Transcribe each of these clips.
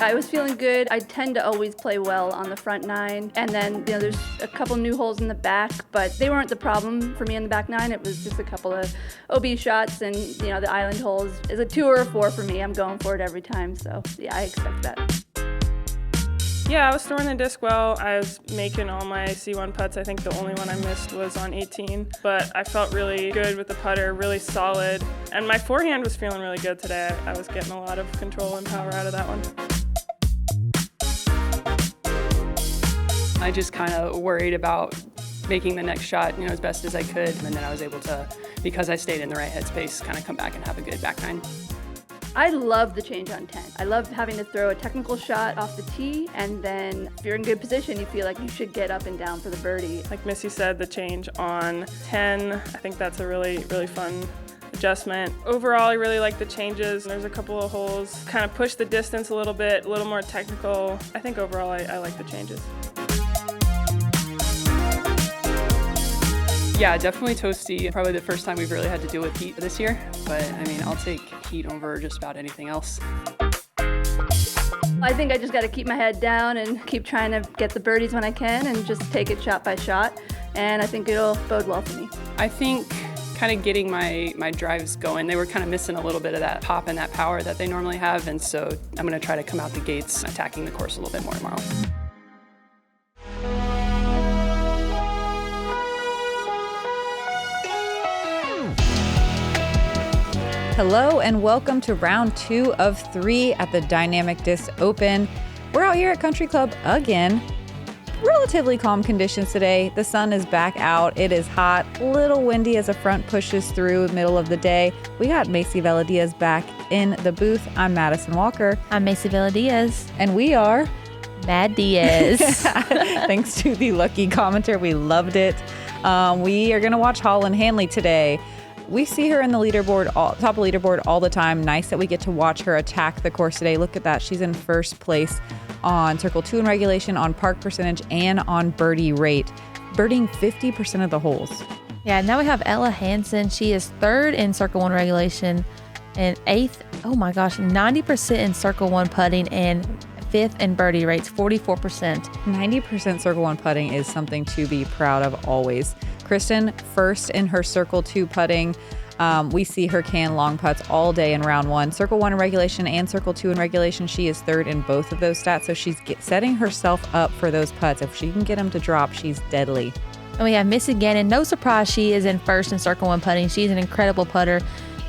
I was feeling good. I tend to always play well on the front nine. And then, there's a couple new holes in the back, but they weren't the problem for me in the back nine. It was just a couple of OB shots, and, the island holes is a 2 or a 4 for me. I'm going for it every time. So, yeah, I expect that. Yeah, I was throwing the disc well. I was making all my C1 putts. I think the only one I missed was on 18, but I felt really good with the putter, really solid. And my forehand was feeling really good today. I was getting a lot of control and power out of that one. I just kind of worried about making the next shot, as best as I could. And then I was able to, because I stayed in the right headspace, kind of come back and have a good back nine. I love the change on 10. I love having to throw a technical shot off the tee, and then if you're in good position, you feel like you should get up and down for the birdie. Like Missy said, the change on 10, I think that's a really, really fun adjustment. Overall, I really like the changes. There's a couple of holes, kind of push the distance a little bit, a little more technical. I think overall, I like the changes. Yeah, definitely toasty. Probably the first time we've really had to deal with heat this year. But, I'll take heat over just about anything else. I think I just got to keep my head down and keep trying to get the birdies when I can and just take it shot by shot. And I think it'll bode well for me. I think kind of getting my drives going, they were kind of missing a little bit of that pop and that power that they normally have. And so I'm going to try to come out the gates attacking the course a little bit more tomorrow. Hello and welcome to round 2 of 3 at the Dynamic Disc Open. We're out here at Country Club again. Relatively calm conditions today. The sun is back out. It is hot, little windy as a front pushes through middle of the day. We got Macie Velediaz back in the booth. I'm Madison Walker. I'm Macie Velediaz. And we are MaDiaz. Thanks to the lucky commenter. We loved it. We are going to watch Holyn Handley today. We see her in the leaderboard, top of leaderboard all the time. Nice that we get to watch her attack the course today. Look at that. She's in first place on Circle 2 in regulation, on park percentage, and on birdie rate. Birding 50% of the holes. Yeah, now we have Ella Hansen. She is 3rd in Circle 1 regulation and 8th, 90% in Circle 1 putting and 5th in birdie rates, 44%. 90% Circle 1 putting is something to be proud of always. Kristin, 1st in her Circle 2 putting. We see her can long putts all day in round 1. Circle 1 in regulation and Circle 2 in regulation. She is 3rd in both of those stats, so she's setting herself up for those putts. If she can get them to drop, she's deadly. And we have Missy Gannon. No surprise she is in 1st in Circle 1 putting. She's an incredible putter.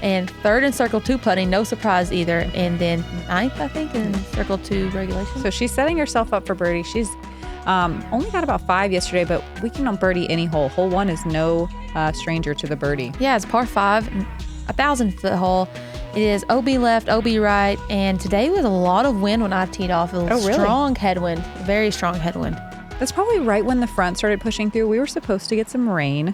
And 3rd in Circle 2 putting, no surprise either. And then 9th, I think, in Circle 2 regulation. So she's setting herself up for birdie. She's only got about 5 yesterday, but we can birdie any hole. Hole 1 is no stranger to the birdie. Yeah, it's par 5, 1,000-foot hole. It is OB left, OB right, and today was a lot of wind when I teed off. It was strong headwind, very strong headwind. That's probably right when the front started pushing through. We were supposed to get some rain.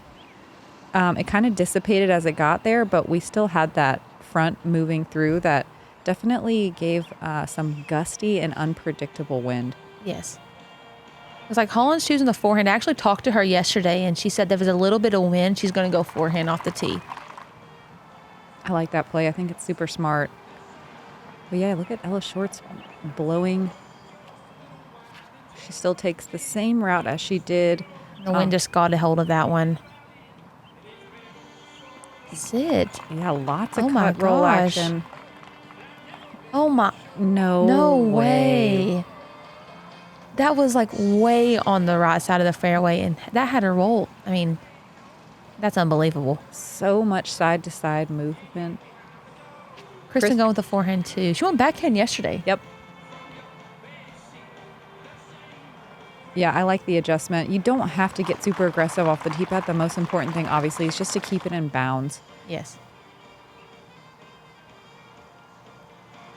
It kind of dissipated as it got there, but we still had that front moving through that definitely gave some gusty and unpredictable wind. Yes. It was like Holyn's choosing the forehand. I actually talked to her yesterday, and she said there was a little bit of wind. She's going to go forehand off the tee. I like that play. I think it's super smart. But yeah, look at Ella Shorts blowing. She still takes the same route as she did. The wind just got a hold of that one. Sit. Yeah, lots of cut roll action. Oh my. No way. That was like way on the right side of the fairway, and that had her roll. I mean, that's unbelievable. So much side to side movement. Kristin going with the forehand too. She went backhand yesterday. Yep. Yeah, I like the adjustment. You don't have to get super aggressive off the tee pad. The most important thing, obviously, is just to keep it in bounds. Yes.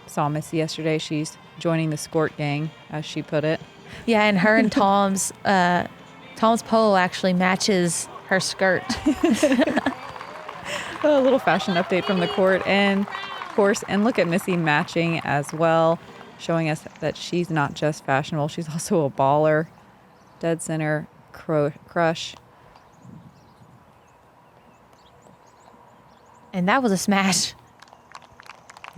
Saw Missy yesterday. She's joining the Skort gang, as she put it. Yeah, and her and Tom's polo actually matches her skirt. A little fashion update from the court and course. And look at Missy matching as well, showing us that she's not just fashionable. She's also a baller. Dead center crush. And that was a smash.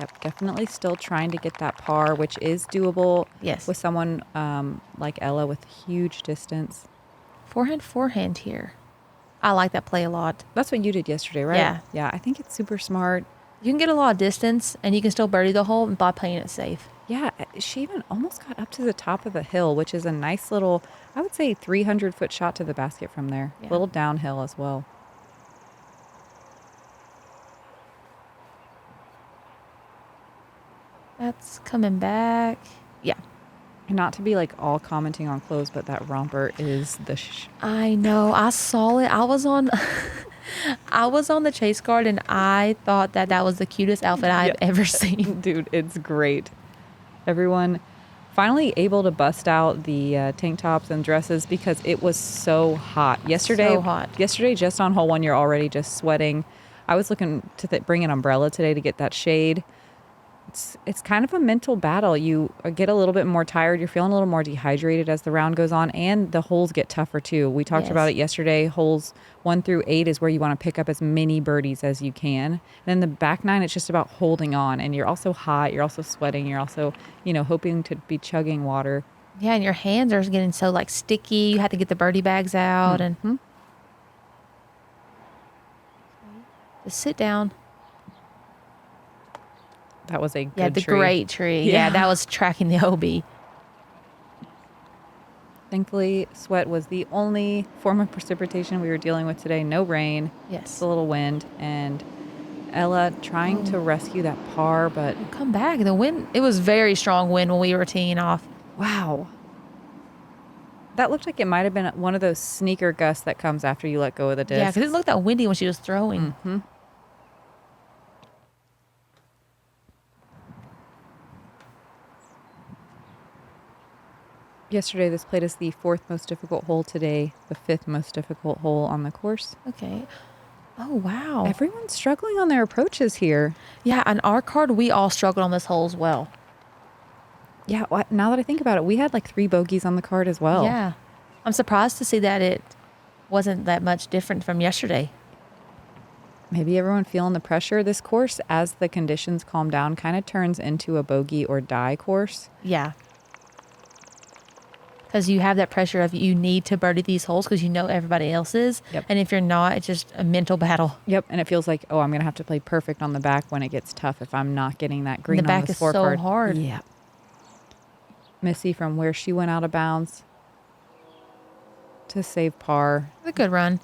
Yep, definitely still trying to get that par, which is doable Yes. with someone like Ella with huge distance. Forehand here. I like that play a lot. That's what you did yesterday, right? Yeah. Yeah, I think it's super smart. You can get a lot of distance, and you can still birdie the hole by playing it safe. Yeah, she even almost got up to the top of the hill, which is a nice little, I would say 300-foot shot to the basket from there. Yeah. A little downhill as well. That's coming back. Yeah. And not to be like all commenting on clothes, but that romper is the I know. I saw it. I was on I was on the chase guard, and I thought that was the cutest outfit I've ever seen. Dude, it's great. Everyone finally able to bust out the tank tops and dresses because it was so hot. Yesterday, just on hole 1, you're already just sweating. I was looking to bring an umbrella today to get that shade. It's kind of a mental battle. You get a little bit more tired. You're feeling a little more dehydrated as the round goes on, and the holes get tougher too. We talked about it yesterday. Holes 1 through 8 is where you want to pick up as many birdies as you can. And then the back 9, it's just about holding on, and you're also hot. You're also sweating. You're also, hoping to be chugging water. Yeah, and your hands are getting so like sticky. You have to get the birdie bags out and just sit down. That was a good tree. Great tree. Yeah, that was tracking the OB. Thankfully, sweat was the only form of precipitation we were dealing with today. No rain. Yes. Just a little wind. And Ella trying to rescue that par, but... Come back. The wind, it was very strong wind when we were teeing off. Wow. That looked like it might have been one of those sneaker gusts that comes after you let go of the disc. Yeah, because it looked that windy when she was throwing. Mm-hmm. Yesterday, this played as the 4th most difficult hole. Today, the 5th most difficult hole on the course. Okay. Oh, wow. Everyone's struggling on their approaches here. Yeah, on our card, we all struggled on this hole as well. Yeah, now that I think about it, we had like 3 bogeys on the card as well. Yeah. I'm surprised to see that it wasn't that much different from yesterday. Maybe everyone feeling the pressure. This course, as the conditions calm down, kind of turns into a bogey or die course. Yeah. Because you have that pressure of you need to birdie these holes because you know everybody else is. Yep. And if you're not, it's just a mental battle. Yep. And it feels like, I'm going to have to play perfect on the back when it gets tough if I'm not getting that green the back on the is scorecard. so hard. Yeah. Missy from where she went out of bounds to save par. It's a good run.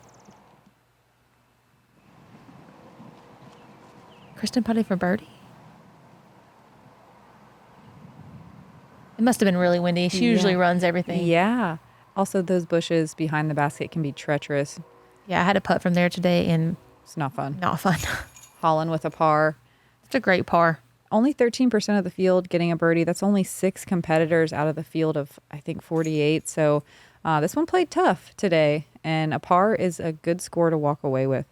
Kristin putting for birdie. It must have been really windy. She usually runs everything. Yeah. Also, those bushes behind the basket can be treacherous. Yeah, I had a putt from there today, and it's not fun. Not fun. Holyn with a par. It's a great par. Only 13% of the field getting a birdie. That's only 6 competitors out of the field of, I think, 48. So this one played tough today, and a par is a good score to walk away with.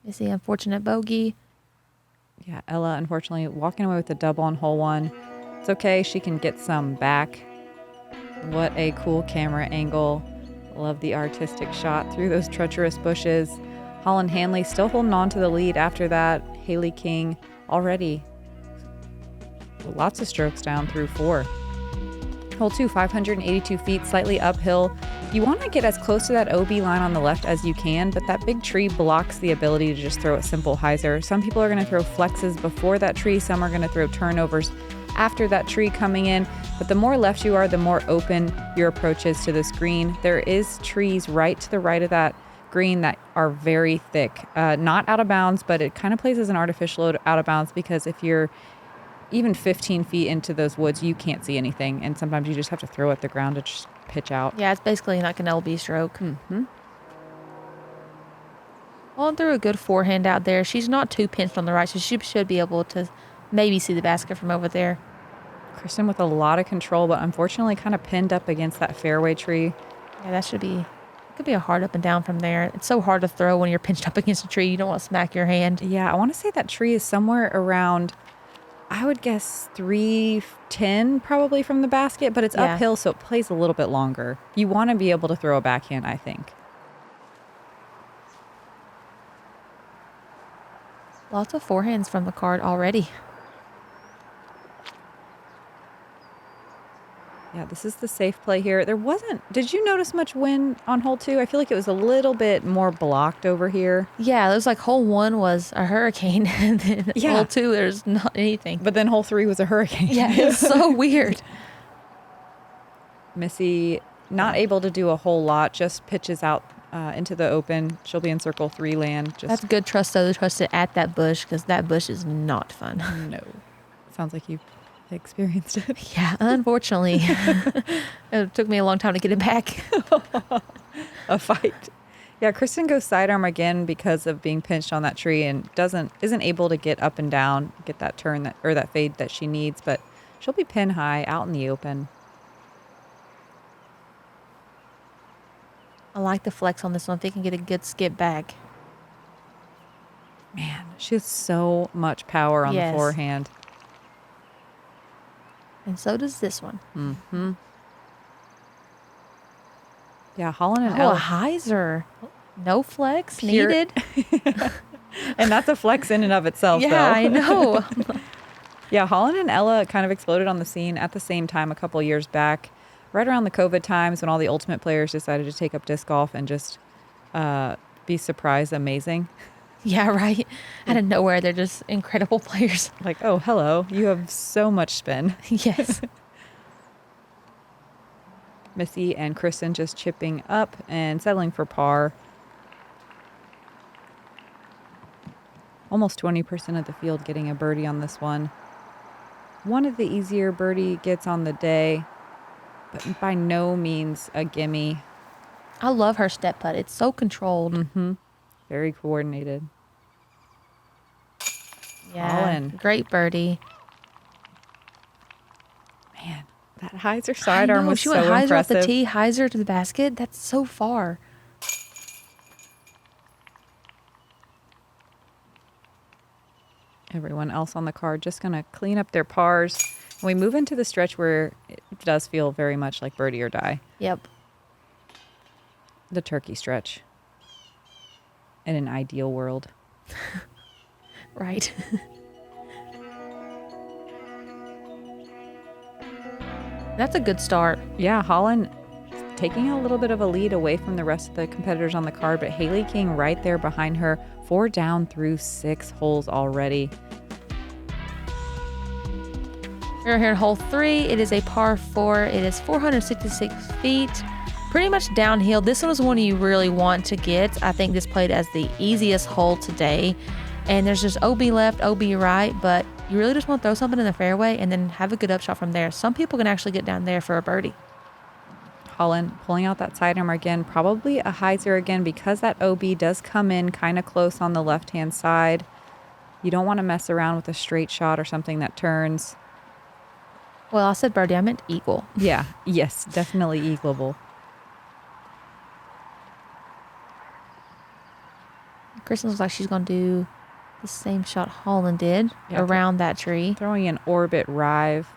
Is the unfortunate bogey. Yeah, Ella, unfortunately, walking away with a double on hole 1. It's okay. She can get some back. What a cool camera angle. Love the artistic shot through those treacherous bushes. Holyn Handley still holding on to the lead after that. Haley King already lots of strokes down through 4. Hole 2, 582 feet, slightly uphill. You want to get as close to that OB line on the left as you can, but that big tree blocks the ability to just throw a simple hyzer. Some people are going to throw flexes before that tree. Some are going to throw turnovers after that tree coming in. But the more left you are, the more open your approach is to this green. There is trees right to the right of that green that are very thick. Not out of bounds, but it kind of plays as an artificial out of bounds because if you're even 15 feet into those woods, you can't see anything. And sometimes you just have to throw at the ground to just pitch out. Yeah, it's basically like an LB stroke. Mm-hmm. Well, threw a good forehand out there. She's not too pinched on the right, so she should be able to maybe see the basket from over there. Kristin with a lot of control, but unfortunately kind of pinned up against that fairway tree. Yeah, that should be... Could be a hard up and down from there. It's so hard to throw when you're pinched up against a tree. You don't want to smack your hand. Yeah, I want to say that tree is somewhere around... I would guess 310 probably from the basket, but it's uphill, so it plays a little bit longer. You want to be able to throw a backhand, I think. Lots of forehands from the card already. Yeah, this is the safe play here. There wasn't, did you notice much wind on hole 2? I feel like it was a little bit more blocked over here. Yeah, it was like hole 1 was a hurricane, and then Yeah. hole 2 there's not anything. But then hole 3 was a hurricane. Yeah, it's so weird. Missy not able to do a whole lot, just pitches out into the open. She'll be in circle 3 land. That's good trust though, to trust it at that bush, because that bush is not fun. No. Sounds like you've experienced it. Yeah, unfortunately. It took me a long time to get it back. A fight. Yeah, Kristin goes sidearm again because of being pinched on that tree and isn't able to get up and down, get that turn that fade that she needs, but she'll be pin high out in the open. I like the flex on this one. If they can get a good skip back. Man, she has so much power on the Yes. forehand. And so does this one. Mm-hmm. Yeah, Holyn and Oh, a Ella. hyzer. No flex Pure- needed. And that's a flex in and of itself, though. Yeah, I know. Yeah, Holyn and Ella kind of exploded on the scene at the same time a couple years back, right around the COVID times when all the Ultimate players decided to take up disc golf and just be surprised amazing. Yeah, right. Out of nowhere, they're just incredible players. Like, oh, hello, you have so much spin. Yes. Missy and Kristin just chipping up and settling for par. Almost 20% of the field getting a birdie on this one. One of the easier birdie gets on the day, but by no means a gimme. I love her step putt. It's so controlled. Mm-hmm. Very coordinated. Yeah. Holyn. Great birdie. Man, that hyzer sidearm I know, was she so went hyzer impressive. off the tee, hyzer to the basket. That's so far. Everyone else on the card just going to clean up their pars. And we move into the stretch where it does feel very much like birdie or die. Yep. The turkey stretch. In an ideal world. Right. That's a good start. Yeah, Holyn taking a little bit of a lead away from the rest of the competitors on the card, but Haley King right there behind her, 4 down through 6 holes already. We're here in hole 3. It is a par 4. It is 466 feet. Pretty much downhill. This one is one you really want to get. I think this played as the easiest hole today. And there's just OB left, OB right, but you really just want to throw something in the fairway and then have a good upshot from there. Some people can actually get down there for a birdie. Holyn pulling out that sidearm again, probably a hyzer again because that OB does come in kind of close on the left-hand side. You don't want to mess around with a straight shot or something that turns. Well, I said birdie. I meant eagle. Yeah, yes, definitely eagleable. Kristin looks like she's going to do the same shot Holyn did Yeah, around that tree. Throwing an orbit rive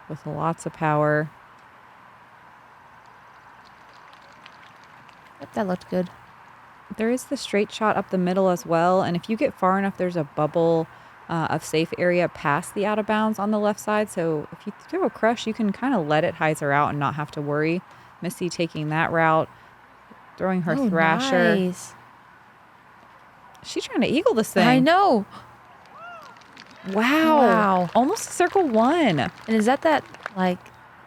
with lots of power. Yep, that looked good. There is the straight shot up the middle as well. And if you get far enough, there's a bubble of safe area past the out of bounds on the left side. So if you throw a crush, you can kind of let it hyzer out and not have to worry. Missy taking that route, throwing her thrasher. Nice. She's trying to eagle this thing. I know. Wow. Wow. Almost circle 1. And is that like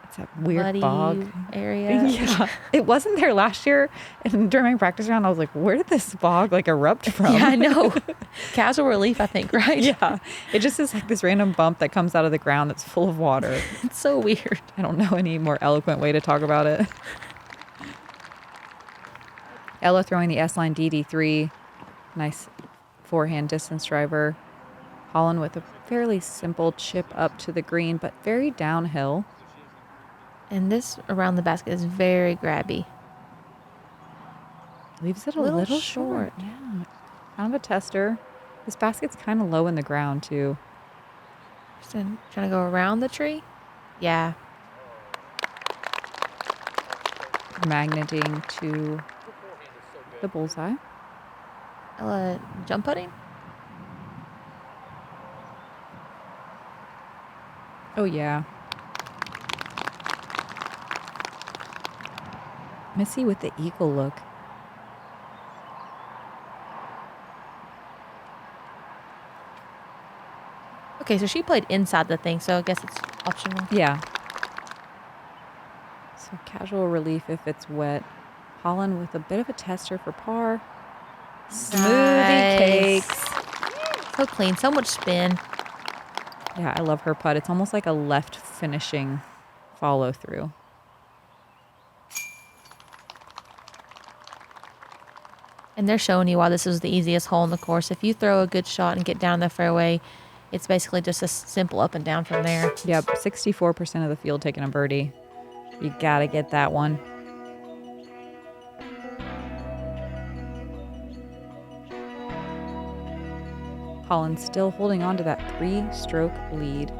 It's that weird muddy bog. area? Yeah. It wasn't there last year. And during my practice round, I was like, where did this bog erupt from? Yeah, I know. Casual relief, I think, right? Yeah. It just is like this random bump that comes out of the ground that's full of water. It's so weird. I don't know any more eloquent way to talk about it. Ella throwing the S-line DD3. Nice forehand distance driver. Holyn with a fairly simple chip up to the green, but very downhill. And this around the basket is very grabby. Leaves it a Little little short. short. Yeah. Kind of a tester. This basket's kind of low in the ground, too. Kristin trying to go around the tree? Yeah. Magneting to the bullseye. Ella jump putting? Oh, yeah. Missy with the eagle look. Okay, so she played inside the thing, so I guess it's optional. Yeah. So casual relief if it's wet. Holyn with a bit of a tester for par. Smoothie cakes. So clean, so much spin. Yeah, I love her putt. It's almost like a left finishing follow through. And they're showing you why this is the easiest hole in the course. If you throw a good shot and get down the fairway, it's basically just a simple up and down from there. Yep, 64% of the field taking a birdie. You gotta get that one. Holyn still holding on to that 3-stroke lead.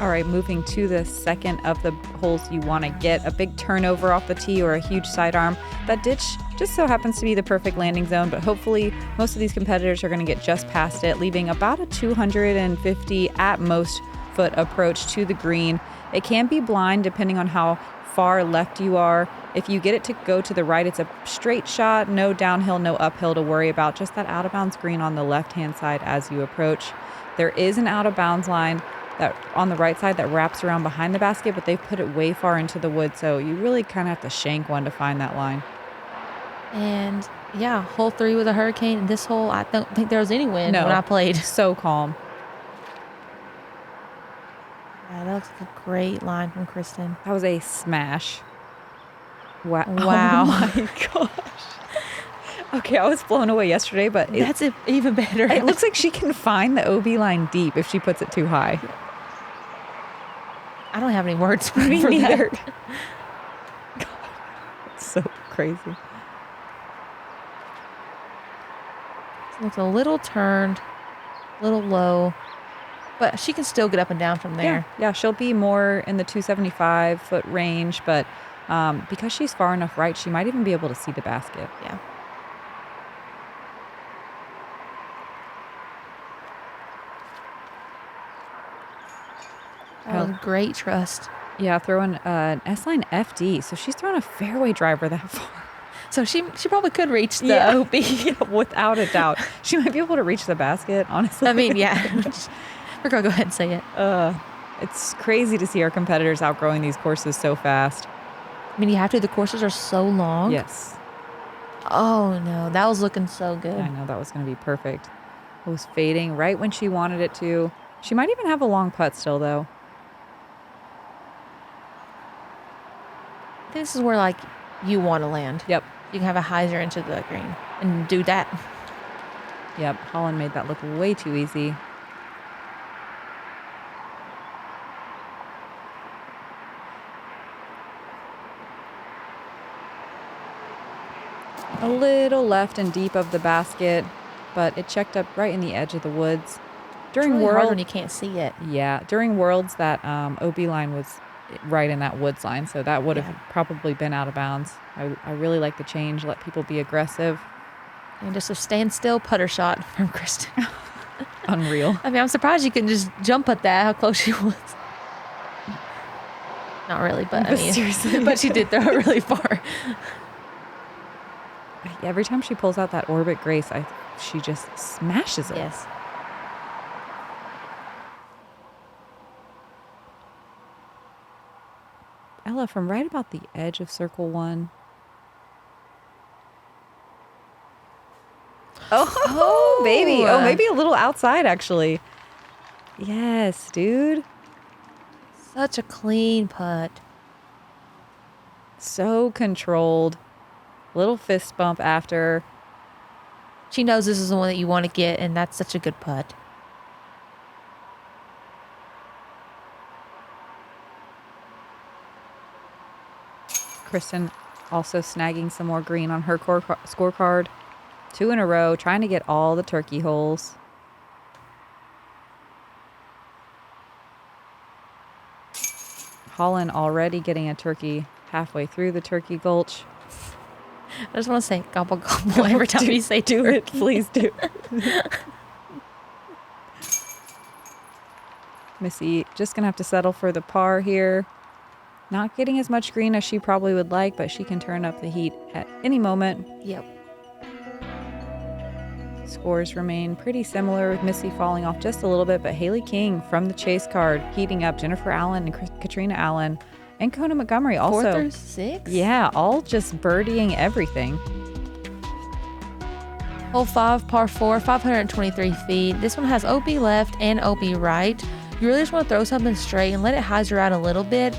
All right, moving to the second of the holes you want to get. A big turnover off the tee or a huge sidearm. That ditch just so happens to be the perfect landing zone, but hopefully most of these competitors are going to get just past it, leaving about a 250 at most foot approach to the green. It can be blind depending on how far left you are. If you get it to go to the right, it's a straight shot, no downhill, no uphill to worry about, just that out of bounds green on the left-hand side as you approach. There is an out of bounds line that on the right side that wraps around behind the basket, but they've put it way far into the woods, so you really kind of have to shank one to find that line. And yeah, hole 3 with a hurricane. And this hole, I don't think there was any wind when I played. So calm. Yeah, that looks like a great line from Kristin. That was a smash. Wow. Wow. Oh my gosh. Okay, I was blown away yesterday, but That's even better. It looks like she can find the OB line deep if she puts it too high. I don't have any words for Me neither. that. God, it's so crazy. It looks a little turned, a little low, but she can still get up and down from there. Yeah, she'll be more in the 275 foot range, but because she's far enough right, she might even be able to see the basket. Yeah. That was great trust. Yeah, throwing an S-line FD, so she's throwing a fairway driver that far. So she probably could reach the OB. Yeah, without a doubt. She might be able to reach the basket, honestly. I mean, yeah. We're going to go ahead and say it. It's crazy to see our competitors outgrowing these courses so fast. I mean, you have to. The courses are so long. Yes. Oh, no. That was looking so good. I know, that was going to be perfect. It was fading right when she wanted it to. She might even have a long putt still, though. I think this is where, like, you want to land. Yep. You can have a hyzer into the green and do that. Yep, Holyn made that look way too easy. A little left and deep of the basket, but it checked up right in the edge of the woods. During it's really hard World, when you can't see it. yeah, during Worlds, that OB line was right in that woods line, so that would have probably been out of bounds. I really like the change, let people be aggressive. And just a standstill putter shot from Kristin. Unreal. I mean, I'm surprised you couldn't just jump at that, how close she was. Not really, but I mean, seriously. but she did throw it really far. Every time she pulls out that orbit grace, she just smashes it. Yes. Ella from right about the edge of circle 1. Oh, baby. Oh, maybe a little outside, actually. Yes, dude. Such a clean putt. So controlled. Little fist bump after. She knows this is the one that you want to get, and that's such a good putt. Kristin also snagging some more green on her scorecard. 2 in a row, trying to get all the turkey holes. Holyn already getting a turkey halfway through the turkey gulch. I just want to say gobble gobble every time you say do turkey. it. Please do. Missy just going to have to settle for the par here. Not getting as much green as she probably would like, but she can turn up the heat at any moment. Yep. Scores remain pretty similar, with Missy falling off just a little bit, but Haley King from the chase card heating up. Jennifer Allen and Katrina Allen and Kona Montgomery also. 4th or 6th? Yeah, all just birdieing everything. Hole 5, par 4, 523 feet. This one has OB left and OB right. You really just want to throw something straight and let it hyzer out a little bit.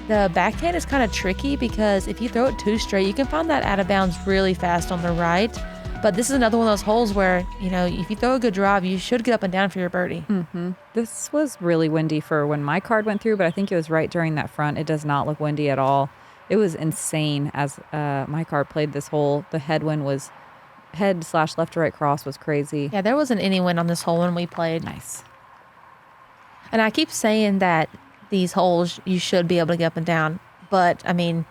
The backhand is kind of tricky because if you throw it too straight, you can find that out of bounds really fast on the right. But this is another one of those holes where, you know, if you throw a good drive, you should get up and down for your birdie. Mm-hmm. This was really windy for when my card went through, but I think it was right during that front. It does not look windy at all. It was insane as my card played this hole. The headwind was head/left to right cross was crazy. Yeah, there wasn't any wind on this hole when we played. Nice. And I keep saying that these holes, you should be able to get up and down. But, I mean,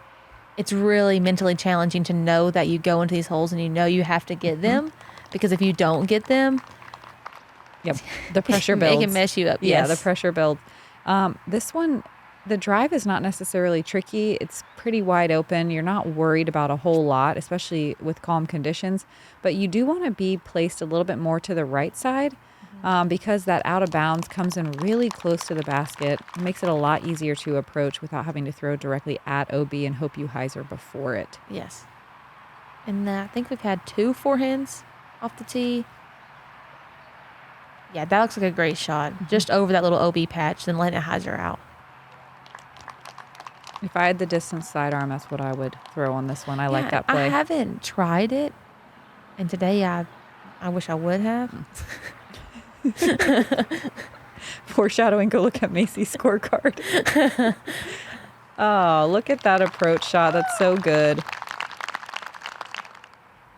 it's really mentally challenging to know that you go into these holes and you know you have to get them. Because if you don't get them, yep, the pressure builds. It can mess you up. Yeah, Yes. the pressure builds. This one, the drive is not necessarily tricky. It's pretty wide open. You're not worried about a whole lot, especially with calm conditions. But you do want to be placed a little bit more to the right side. Because that out of bounds comes in really close to the basket. It makes it a lot easier to approach without having to throw directly at OB and hope you hyzer before it. Yes. And I think we've had 2 forehands off the tee. Yeah, that looks like a great shot. Just over that little OB patch, then letting it hyzer out. If I had the distance sidearm, that's what I would throw on this one. I like that play. I haven't tried it. And today I wish I would have. Foreshadowing, go look at Macie's scorecard. Oh, look at that approach shot. That's so good.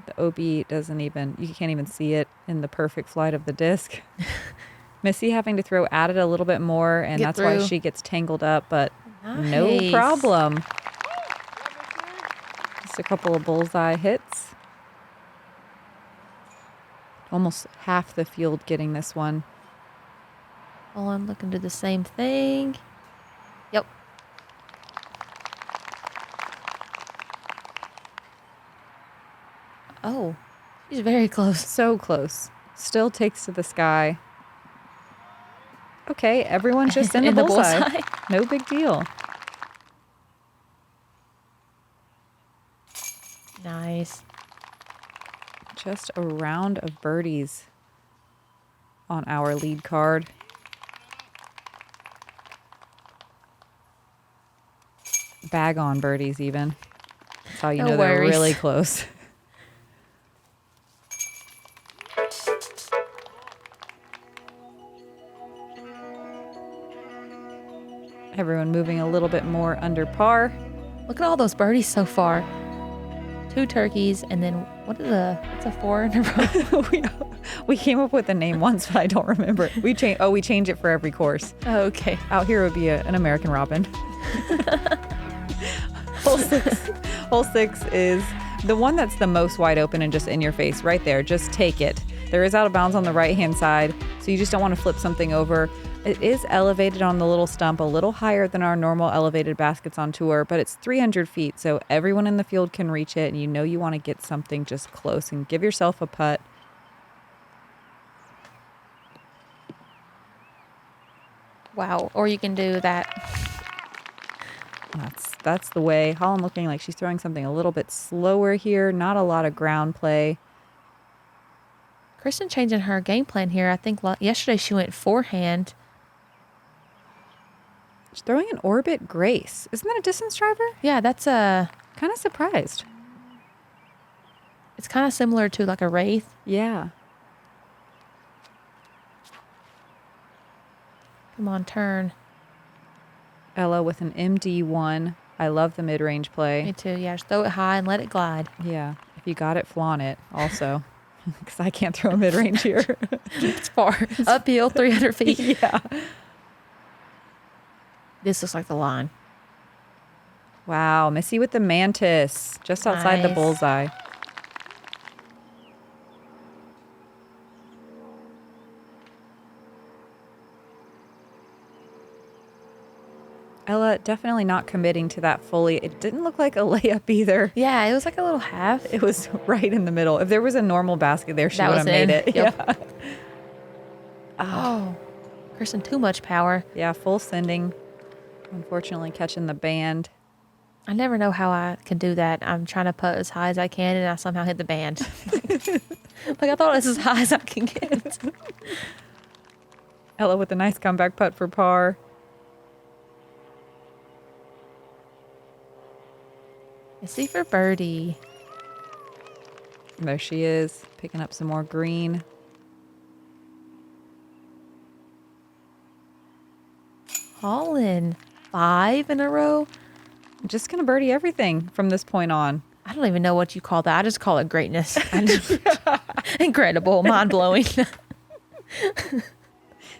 The OB doesn't even, you can't even see it in the perfect flight of the disc. Missy having to throw at it a little bit more, and that's why she gets tangled up, but no problem. Just a couple of bullseye hits. Almost half the field getting this one. Oh, I'm looking to the same thing. Yep. Oh, she's very close. So close. Still takes to the sky. Okay, everyone's just in the bullseye. No big deal. Nice. Just a round of birdies on our lead card. Bag on birdies even. That's how you know they're really close. Everyone moving a little bit more under par. Look at all those birdies so far. 2 turkeys, and then what's a 4 in a row? we came up with a name once, but I don't remember it. We change it for every course. Oh, okay. Out here would be an American Robin. Hole 6 is the one that's the most wide open and just in your face right there. Just take it. There is out of bounds on the right-hand side, so you just don't want to flip something over. It is elevated on the little stump, a little higher than our normal elevated baskets on tour, but it's 300 feet, so everyone in the field can reach it, and you know you want to get something just close and give yourself a putt. Wow. Or you can do that. That's the way. Holyn looking like she's throwing something a little bit slower here. Not a lot of ground play. Kristin changing her game plan here. I think yesterday she went forehand. She's throwing an orbit grace. Isn't that a distance driver? Yeah, that's kind of surprised. It's kind of similar to like a wraith. Yeah. Come on, turn. Ella with an MD1. I love the mid-range play. Me too. Yeah, just throw it high and let it glide. Yeah. If you got it, flaunt it also. Because I can't throw a mid-range here. It's far. Uphill, 300 feet. Yeah. This looks like the line. Wow. Missy with the mantis. Just outside the Nice. bullseye. Ella definitely not committing to that fully. It didn't look like a layup either. Yeah, it was like a little half. It was right in the middle. If there was a normal basket there, she That would was have made in. it. Yep. Oh, Kristin, too much power. Yeah, full sending. Unfortunately, catching the band. I never know how I can do that. I'm trying to putt as high as I can, and I somehow hit the band. Like I thought it was as high as I can get. Ella with a nice comeback putt for par. Missy for birdie. There she is, picking up some more green. Holyn, 5 in a row. I'm just going to birdie everything from this point on. I don't even know what you call that. I just call it greatness. Incredible, mind blowing.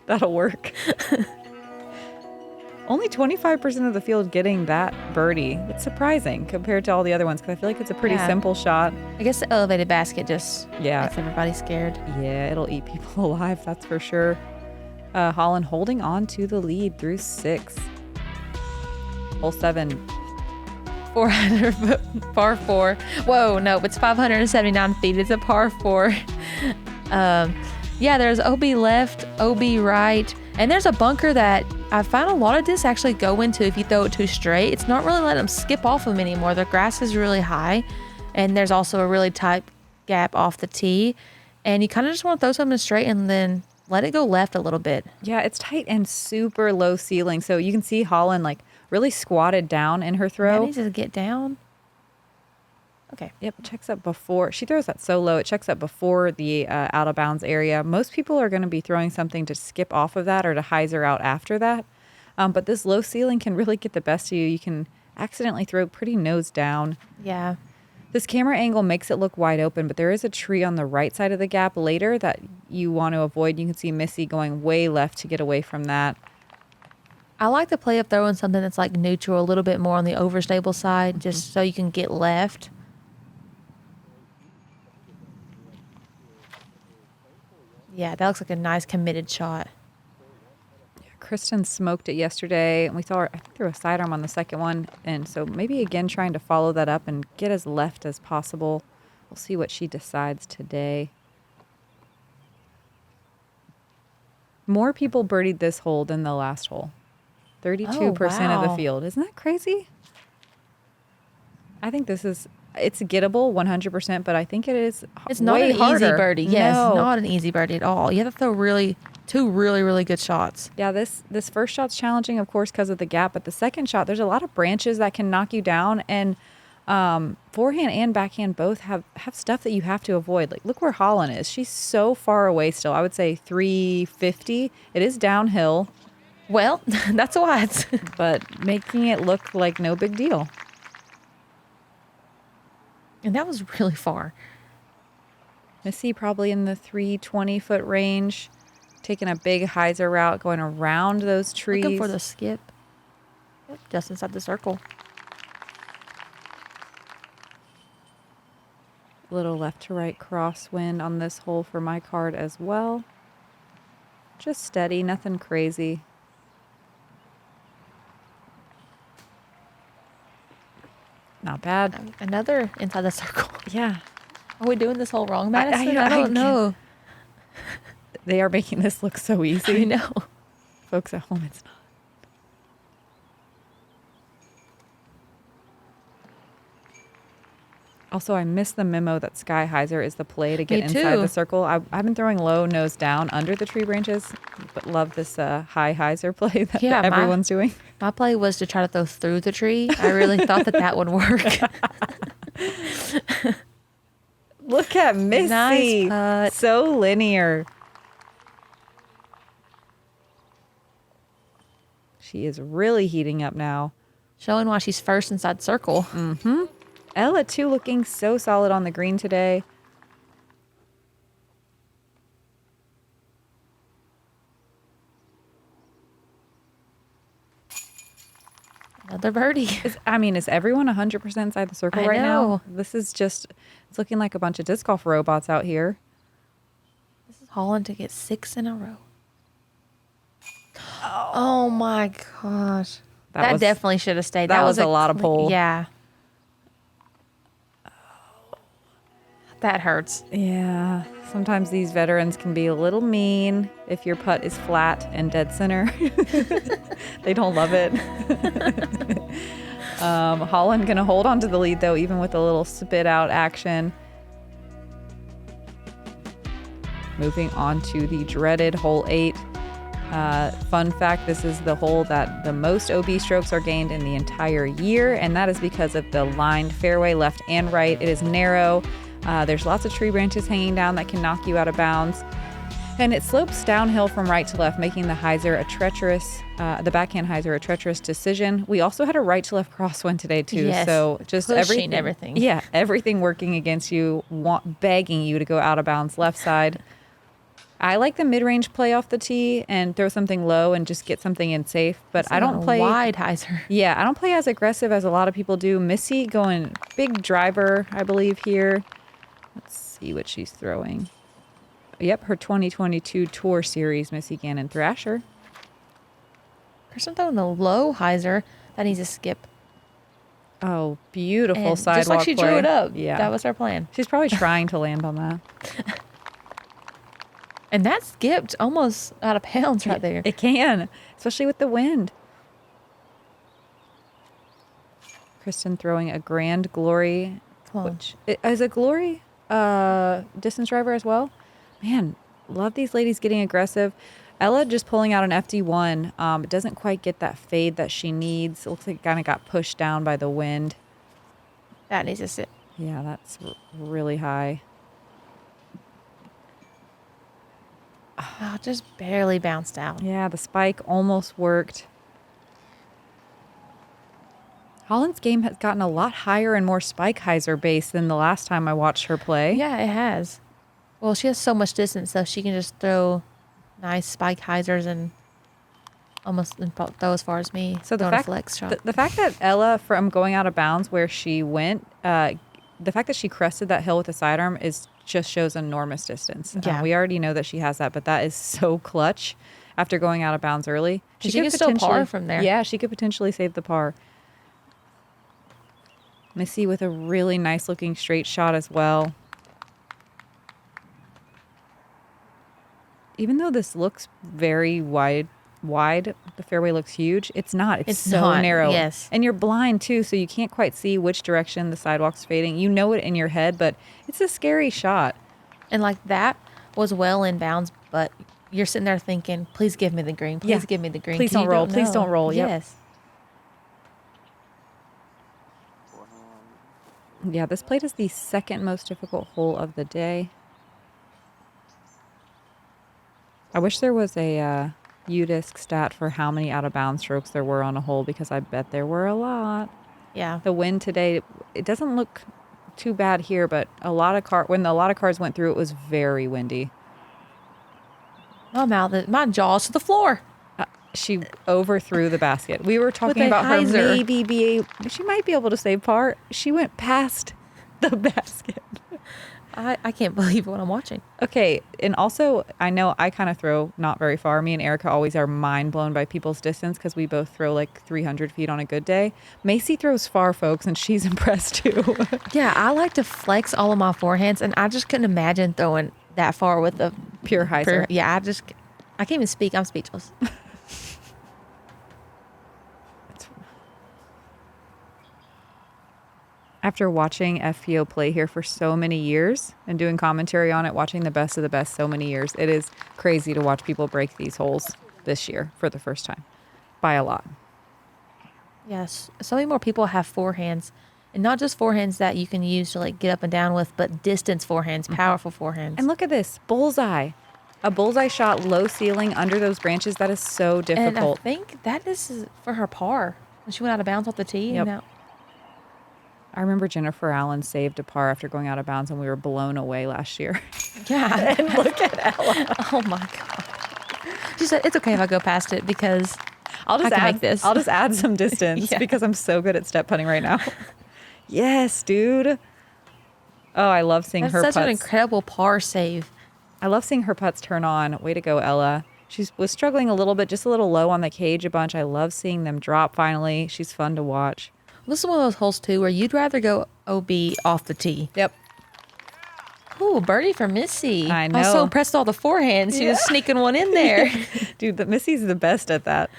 That'll work. Only 25% of the field getting that birdie. It's surprising compared to all the other ones because I feel like it's a pretty Yeah. simple shot. I guess the elevated basket just Yeah. makes everybody scared. Yeah, it'll eat people alive, that's for sure. Holyn holding on to the lead through 6. Hole 7. 400 foot, par 4. Whoa, no, it's 579 feet. It's a par 4. Yeah, there's OB left, OB right, and there's a bunker that I found a lot of discs actually go into if you throw it too straight. It's not really letting them skip off them anymore. The grass is really high, and there's also a really tight gap off the tee, and you kind of just want to throw something straight and then let it go left a little bit. Yeah, it's tight and super low ceiling. So you can see Holyn like really squatted down in her That throw. needs to get down. Okay. Yep, checks up before. She throws that so low. It checks up before the out of bounds area. Most people are going to be throwing something to skip off of that or to hyzer out after that. But this low ceiling can really get the best of you. You can accidentally throw pretty nose down. Yeah. This camera angle makes it look wide open, but there is a tree on the right side of the gap later that you want to avoid. You can see Missy going way left to get away from that. I like the play of throwing something that's like neutral, a little bit more on the overstable side, just so you can get left. Yeah, that looks like a nice committed shot. Kristin smoked it yesterday, and we saw her, I think, threw a sidearm on the second one. And so maybe again trying to follow that up and get as left as possible. We'll see what she decides today. More people birdied this hole than the last hole. 32% of the wow. field. Isn't that crazy? I think it's gettable 100%, but I think it is It's not way an harder. easy birdie. Yes, No. not an easy birdie at all. You have to throw two really good shots. Yeah, this first shot's challenging, of course, because of the gap. But the second shot, there's a lot of branches that can knock you down, and forehand and backhand both have stuff that you have to avoid. Like, look where Holyn is. She's so far away still. I would say 350. It is downhill, Well, that's why it's but making it look like no big deal. and that was really far. Missy probably in the 320-foot range, taking a big hyzer route, going around those trees. Looking for the skip. Yep, just inside the circle. Little left to right crosswind on this hole for my card as well. Just steady, nothing crazy. Not bad. Another inside the circle. Yeah. Are we doing this whole wrong, Madison? I I don't know. They are making this look so easy. I know. Folks at home, it's not. Also, I missed the memo that sky hyzer is the play to get Me inside too. the circle. I've been throwing low nose down under the tree branches, but love this high hyzer play that, Yeah, that my- everyone's doing. My play was to try to throw through the tree. I really thought that would work. at Missy. Nice putt. So linear. She is really heating up now. Showing why she's first inside circle. Ella, too, looking so solid on the green today. Another birdie. Is everyone 100% inside the circle I right now? know. This is just, it's looking like a bunch of disc golf robots out here. This is Holyn to get 6 in a row. Oh my gosh. That definitely should have stayed. That was a lot of pull. Yeah. That hurts. Yeah. Sometimes these veterans can be a little mean if your putt is flat and dead center. They don't love it. Holyn going to hold on to the lead, though, even with a little spit out action. Moving on to the dreaded hole 8. Fun fact, this is the hole that the most OB strokes are gained in the entire year, and that is because of the lined fairway left and right. It is narrow. There's lots of tree branches hanging down that can knock you out of bounds. And it slopes downhill from right to left, making the hyzer a treacherous, the backhand hyzer a treacherous decision. We also had a right to left crosswind today too. Yes. So just Pushing everything. everything. Yeah, everything working against you, begging you to go out of bounds left side. I like the mid-range play off the tee and throw something low and just get something in safe. But I don't play wide hyzer. Yeah, I don't play as aggressive as a lot of people do. Missy going big driver, I believe, here. Let's see what she's throwing. Yep, her 2022 Tour Series Missy Gannon Thrasher. Kristin throwing the low hyzer. That needs to skip. Oh, beautiful And sidewalk just like she play. drew it up. Yeah, That was her plan. she's probably trying to land on that. And that skipped almost out of bounds right there. It can, especially with the wind. Kristin throwing a Grand Glory. Come on. Which is a Glory distance driver as well. Man, love these ladies getting aggressive. Ella just pulling out an FD1. It doesn't quite get that fade that she needs. It looks like it kind of got pushed down by the wind. That needs to sit. Yeah, that's really high. Oh, just barely bounced out. Yeah, the spike almost worked. Holyn's game has gotten a lot higher and more spike hyzer based than the last time I watched her play. Yeah, it has. Well, she has so much distance, so she can just throw nice spike hyzers and almost throw as far as me. So the throwing a fact, flex shot. the fact that Ella, from going out of bounds where she went, the fact that she crested that hill with a sidearm just shows enormous distance. Yeah. We already know that she has that, but that is so clutch after going out of bounds early. She can still par from there. Yeah, she could potentially save the par. Missy with a really nice looking straight shot as well. Even though this looks very wide, the fairway looks huge. It's not. It's so not, narrow. yes. And you're blind too, so you can't quite see which direction the sidewalk's fading. You know it in your head, but it's a scary shot. And like that was well in bounds, but you're sitting there thinking, please give me the green. Please Yeah. give me the green. Please 'cause don't you roll. Please know. don't roll. Yep. Yes. Yeah, this plate is the second most difficult hole of the day. I wish there was a UDISC stat for how many out of bounds strokes there were on a hole, because I bet there were a lot. Yeah. The wind today, it doesn't look too bad here, but when a lot of cars went through, it was very windy. My jaw's to the floor. She overthrew the basket. We were talking a about her hyzer. she might be able to save par. She went past the basket. I can't believe what I'm watching. Okay, and also I know I kind of throw not very far. Me and Erica always are mind blown by people's distance because we both throw like 300 feet on a good day. Macie throws far, folks, and she's impressed too. Yeah, I like to flex all of my forehands, and I just couldn't imagine throwing that far with a Pure hyzer. Yeah, I can't even speak. I'm speechless. After watching FPO play here for so many years and doing commentary on it, watching the best of the best so many years, it is crazy to watch people break these holes this year for the first time by a lot. Yes, so many more people have forehands And not just forehands that you can use to like get up and down with, but distance forehands, powerful forehands. And look at this bullseye. A bullseye shot, low ceiling, under those branches. That is so difficult. And I think that is for her par. When she went out of bounds off the tee. Yep. And now, I remember Jennifer Allen saved a par after going out of bounds, and we were blown away last year. yeah. And look at Ella. Oh my God. She said, it's okay if I go past it because I'll just I can add make this. I'll just add some distance Yeah. because I'm so good at step putting right now. Yes, dude. Oh, I love seeing that's her such putts. an incredible par save. I love seeing her putts turn on. Way to go, Ella. She was struggling a little bit, just a little low on the cage a bunch. I love seeing them drop finally. She's fun to watch. This is one of those holes too where you'd rather go OB off the tee. Yep. Ooh, birdie for Missy. I I was so know. impressed with all the forehands. She was sneaking one in there. Dude, Missy's the best at that.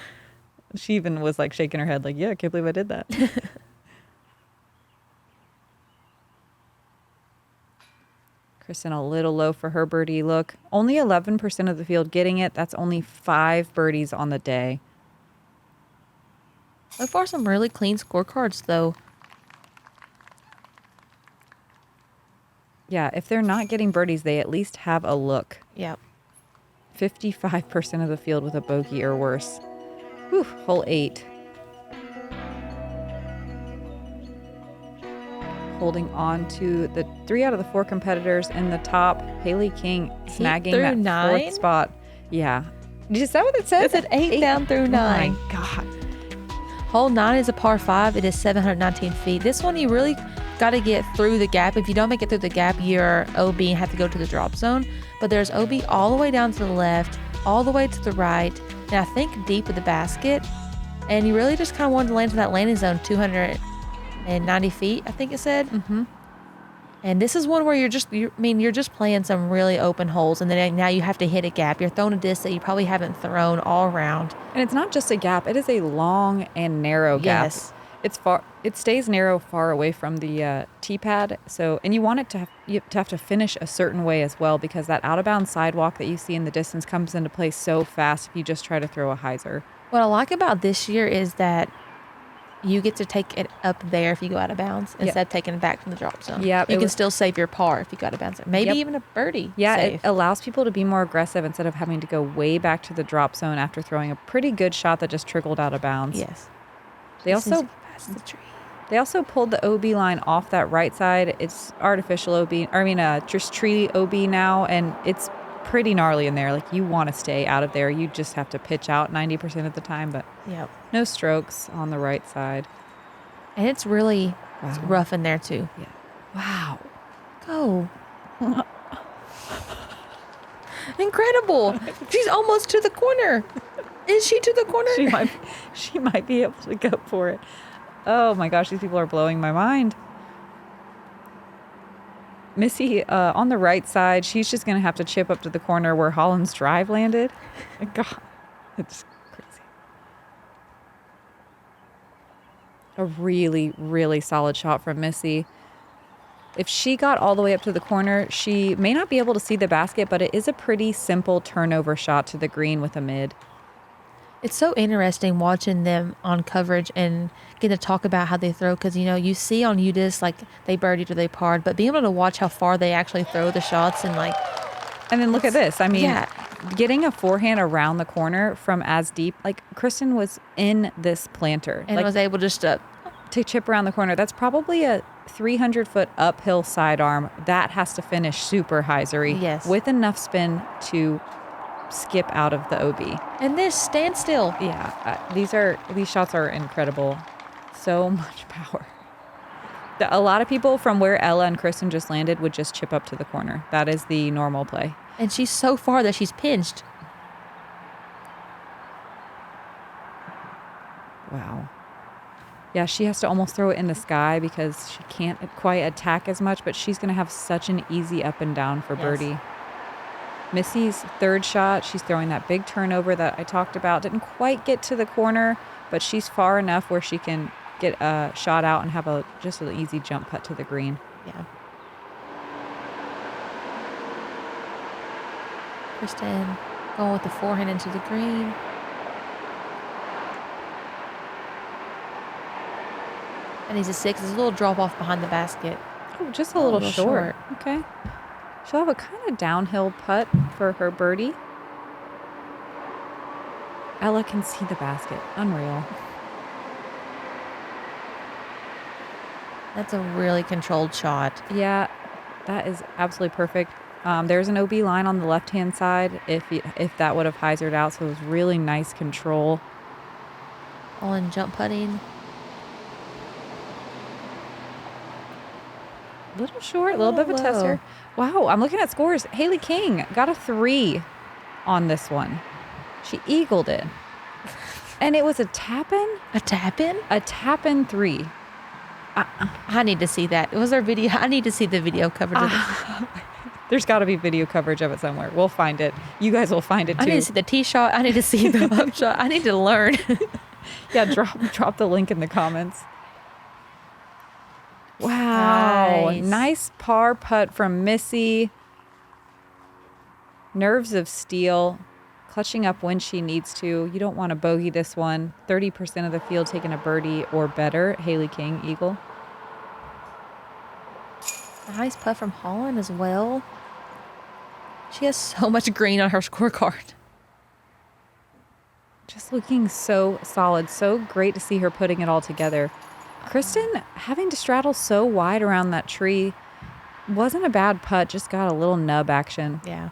She even was like shaking her head like, yeah, I can't believe I did that. Kristin a little low for her birdie look. Only 11% of the field getting it. That's only 5 birdies on the day. So far, some really clean scorecards, though. Yeah, if they're not getting birdies, they at least have a look. Yeah. 55% of the field with a bogey or worse. Whew, hole 8. Holding on to the 3 out of the 4 competitors in the top. Haley King snagging through that 9? 4th spot. Yeah. Is that what it says? It's an 8 down through 9. Oh my God. Hole 9 is a par 5. It is 719 feet. This one, you really got to get through the gap. If you don't make it through the gap, you're OB and have to go to the drop zone. But there's OB all the way down to the left, all the way to the right, and I think deep of the basket. And you really just kind of wanted to land to that landing zone, 290 feet, I think it said. Mm-hmm. And this is one where you're just playing some really open holes, and then now you have to hit a gap. You're throwing a disc that you probably haven't thrown all around. And it's not just a gap. It is a long and narrow gap. Yes. It's far. It stays narrow, far away from the tee pad. So, and you want it to have to finish a certain way as well, because that out of bounds sidewalk that you see in the distance comes into play so fast if you just try to throw a hyzer. What I like about this year is that you get to take it up there if you go out of bounds instead of taking it back from the drop zone. Yeah, you can still save your par if you go out of bounds. Maybe even a birdie. Yeah, save. it allows people to be more aggressive instead of having to go way back to the drop zone after throwing a pretty good shot that just trickled out of bounds. Yes. They also Past the tree. They also pulled the OB line off that right side. It's artificial OB, just tree OB now, and it's pretty gnarly in there. Like, you want to stay out of there. You just have to pitch out 90% of the time, but Yep. no strokes on the right side. And it's really rough in there too. Yeah. Wow. Go. Incredible. She's almost to the corner. Is she to the corner? She might be able to go for it. Oh my gosh, these people are blowing my mind. Missy on the right side, she's just going to have to chip up to the corner where Holyn's drive landed. God, it's crazy. A really, really solid shot from Missy. If she got all the way up to the corner, she may not be able to see the basket, but it is a pretty simple turnover shot to the green with a mid. It's so interesting watching them on coverage and getting to talk about how they throw, because you see on UDISC like they birdied or they parred, but being able to watch how far they actually throw the shots and then look at this. I mean, yeah. Getting a forehand around the corner from as deep, like Kristin was in this planter and was able just to chip around the corner. That's probably a 300-foot uphill sidearm that has to finish super hyzery. Yes. With enough spin to skip out of the OB. and this stand still. Yeah, these shots are incredible. So much power. A lot of people from where Ella and Kristin just landed would just chip up to the corner. That is the normal play. And she's so far that she's pinched. Wow. Yeah, she has to almost throw it in the sky because she can't quite attack as much, but she's going to have such an easy up and down for birdie. Missy's third shot, she's throwing that big turnover that I talked about. Didn't quite get to the corner, but she's far enough where she can get a shot out and have just an easy jump putt to the green. Yeah. Kristin going with the forehand into the green. And he's a 6. There's a little drop off behind the basket. Oh, just a little short. Okay. She'll have a kind of downhill putt for her birdie. Ella can see the basket. Unreal. That's a really controlled shot. Yeah, that is absolutely perfect. There's an OB line on the left-hand side if that would have hyzered out, so it was really nice control. All in jump putting. A little short, a little bit of a tester. Wow, I'm looking at scores. Haley King got a 3 on this one. She eagled it. And it was a tap-in? A tap-in? A tap-in 3. I need to see that. Was there video? I need to see the video coverage of this. There's got to be video coverage of it somewhere. We'll find it. You guys will find it too. I need to see the tee shot. I need to see the up shot. I need to learn. Yeah, drop the link in the comments. Wow. Nice par putt from Missy. Nerves of steel. Clutching up when she needs to. You don't want to bogey this one. 30% of the field taking a birdie or better. Haley King, eagle. Nice putt from Holyn as well. She has so much green on her scorecard. Just looking so solid. So great to see her putting it all together. Kristin having to straddle so wide around that tree wasn't a bad putt. Just got a little nub action. Yeah.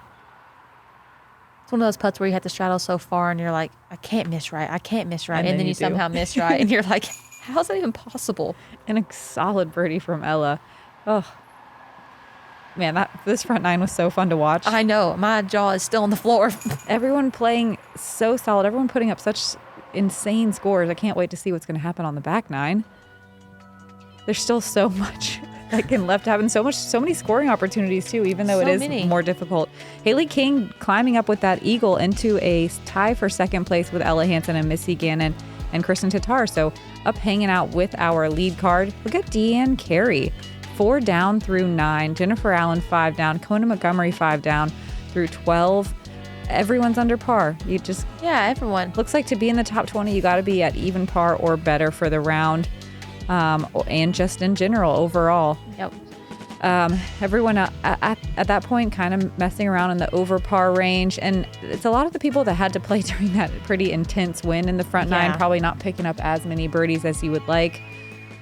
It's one of those putts where you have to straddle so far and you're like, I can't miss right. I can't miss right. And then you somehow miss right. And you're like, how is that even possible? And a solid birdie from Ella. Oh, man, this front 9 was so fun to watch. I know. My jaw is still on the floor. Everyone playing so solid. Everyone putting up such insane scores. I can't wait to see what's going to happen on the back 9. There's still so much that can left to happen. So many scoring opportunities too, even though it is more difficult. Haley King climbing up with that eagle into a tie for second place with Ella Hansen and Missy Gannon and Kristin Tattar. So up hanging out with our lead card. Look at Deanne Carey, 4 down through 9. Jennifer Allen 5 down. Kona Montgomery 5 down through 12. Everyone's under par. Everyone. Looks like to be in the top 20, you got to be at even par or better for the round. And just in general, overall. Yep. Everyone at that point kind of messing around in the over par range. And it's a lot of the people that had to play during that pretty intense win in the front 9, probably not picking up as many birdies as you would like.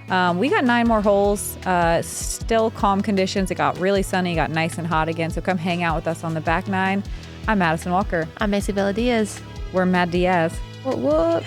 We got 9 more holes, still calm conditions. It got really sunny, got nice and hot again. So come hang out with us on the back 9. I'm Madison Walker. I'm Macie Velediaz. We're MaDiaz. What?